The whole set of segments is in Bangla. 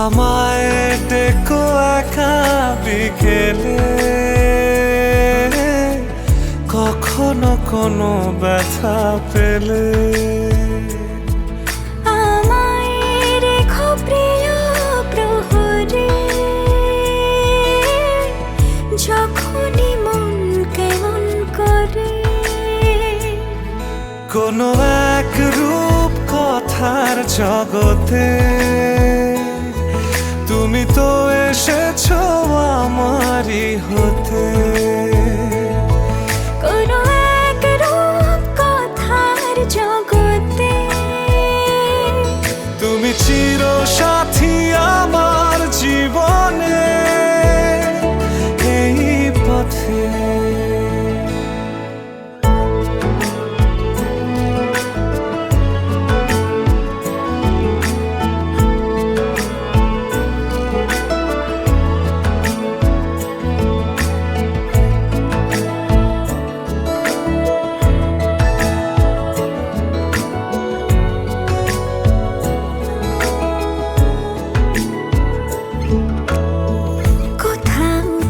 আমায় ডেকো একা বিকেলে, কখনো কোনো ব্যথা পেলে। আমায় রেখো প্রিয় প্রহরে, যখনই মন কেমন করে। কোনো এক রূপ কথার জগতে তুমি তো এসেছো আমারই হতে। কোনো এক রূপ কথার জগতে তুমি চিরসাথী আমার জীবনে, এই পথে।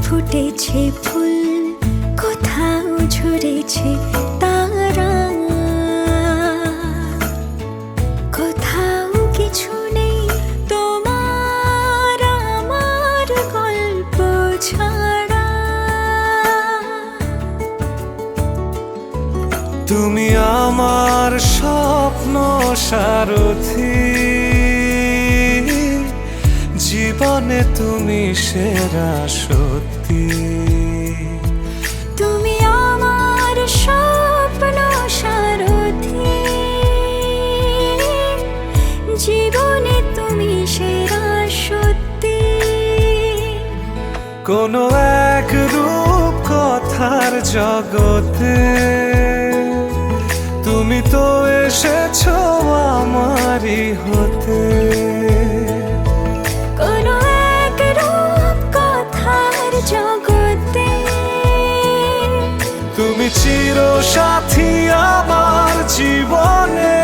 ফুটেছে ফুল, কোথাও ঝরেছে তারা, কোথাও কিছু নেই তোমার আমার গল্প ছাড়া। তুমি আমার স্বপ্ন সারথি, জীবনে তুমি সেরা সত্যি। তুমি আমার স্বপ্ন সারথি, জীবনে তুমি সেরা সত্যি। কোনো এক রূপ কথার জগতে তুমি তো এসেছো আমারই হতে। কোনো এক রূপ কথার জগতে তুমি চিরসাথী আমার জীবনে।